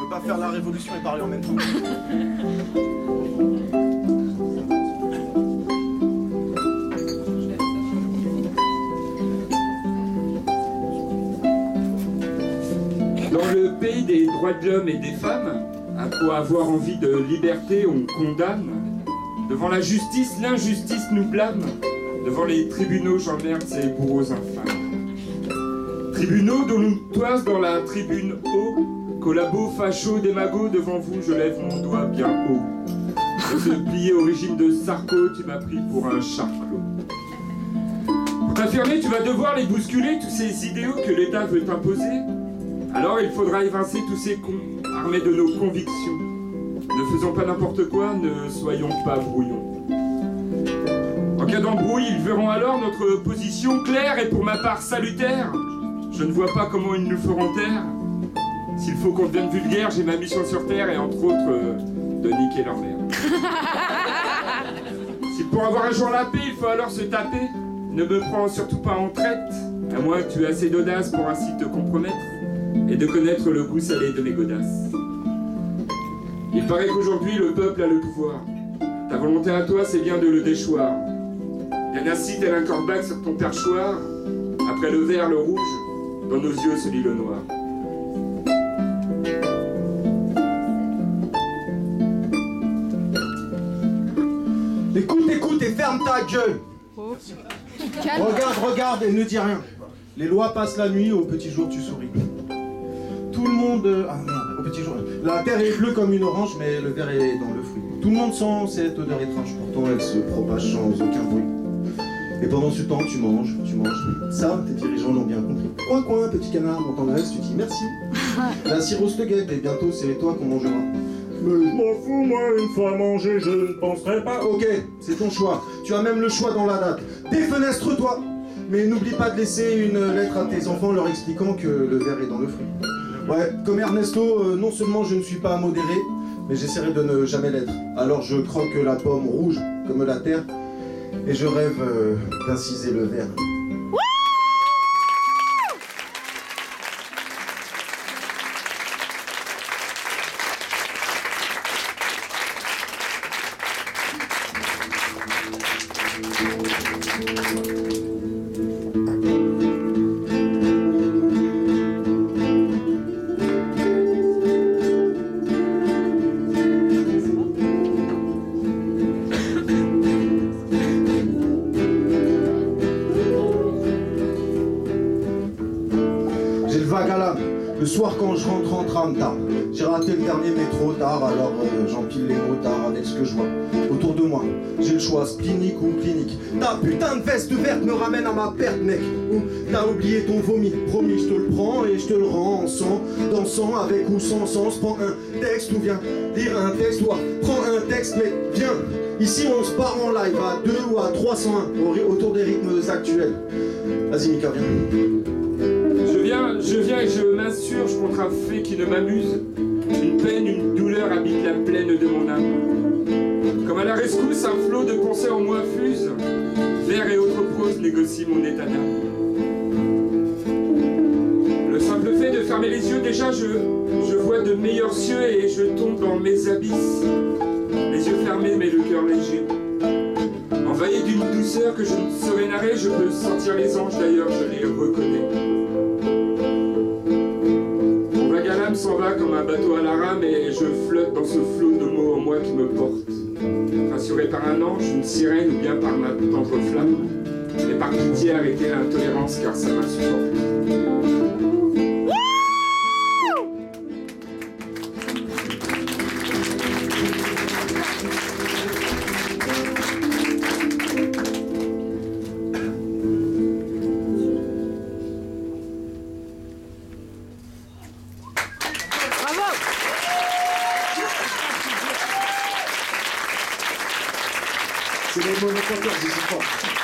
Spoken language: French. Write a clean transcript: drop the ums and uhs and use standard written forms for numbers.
peut pas faire la révolution et parler en même temps. Dans le pays des droits de l'homme et des femmes, à quoi avoir envie de liberté, on condamne. Devant la justice, l'injustice nous blâme. Devant les tribunaux, j'emmerde ces bourreaux infâmes. Tribunaux dont nous toise dans la tribune haut. Collabos, fachos, démagos, devant vous, je lève mon doigt bien haut. De se plier au régime de Sarko, tu m'as pris pour un charclos. Pour t'affirmer, tu vas devoir les bousculer, tous ces idéaux que l'État veut t'imposer. Alors il faudra évincer tous ces cons, armés de nos convictions. Ne faisons pas n'importe quoi, ne soyons pas brouillons. En cas d'embrouille, ils verront alors notre position claire et pour ma part salutaire. Je ne vois pas comment ils nous feront taire. S'il faut qu'on devienne vulgaire, j'ai ma mission sur Terre et entre autres, de niquer leur mère. Si pour avoir un jour la paix, il faut alors se taper, ne me prends surtout pas en traite, à moins que tu aies assez d'audace pour ainsi te compromettre et de connaître le goût salé de mes godasses. Il paraît qu'aujourd'hui, le peuple a le pouvoir. Ta volonté à toi, c'est bien de le déchoir. Viens ainsi tel un corbac sur ton perchoir. Après le vert, le rouge, dans nos yeux se lit le noir. Écoute, écoute et ferme ta gueule. Regarde et ne dis rien. Les lois passent la nuit, au petit jour tu souris. Tout le monde... Ah merde, au petit jour... La terre est bleue comme une orange, mais le verre est dans le fruit. Tout le monde sent cette odeur étrange, pourtant elle se propage sans aucun bruit. Et pendant ce temps, tu manges. Ça, tes dirigeants l'ont bien compris. Coin, petit canard, mon tendresse, tu dis merci. La cirrhose te guette et bientôt c'est toi qu'on mangera. Mais je m'en fous, moi, une fois mangé, je ne penserai pas. Ok, c'est ton choix. Tu as même le choix dans la date. Défenestre-toi. Mais n'oublie pas de laisser une lettre à tes enfants leur expliquant que le verre est dans le fruit. Ouais, comme Ernesto, non seulement je ne suis pas modéré, mais j'essaierai de ne jamais l'être. Alors je croque la pomme rouge comme la terre, et je rêve d'inciser le verre. Le soir quand je rentre en tram tard, j'ai raté le dernier métro tard, alors j'empile les motards avec ce que je vois autour de moi. J'ai le choix, splinique ou clinique. Ta putain de veste verte me ramène à ma perte, mec. Ou t'as oublié ton vomi, promis je te le prends et je te le rends en sang. Dansant avec ou sans sens, prends un texte ou viens lire un texte. Ou prends un texte mais viens. Ici on se part en live à 2 ou à 301 autour des rythmes actuels. Vas-y Mika, viens. Je viens et je m'insurge contre un fait qui ne m'amuse. Une peine, une douleur habite la plaine de mon âme. Comme à la rescousse, un flot de pensées en moi fuse. Vers et autres prose négocient mon état d'âme. Le simple fait de fermer les yeux, déjà je vois de meilleurs cieux et je tombe dans mes abysses. Les yeux fermés mais le cœur léger. Envahi d'une douceur que je ne saurais narrer, je peux sentir les anges d'ailleurs, je les reconnais. S'en va comme un bateau à la rame et je flotte dans ce flot de mots en moi qui me porte. Rassuré par un ange, une sirène ou bien par ma tendre flamme, mais par pitié arrêter l'intolérance car ça m'insupporte. C'est les monoconteurs, je sais pas.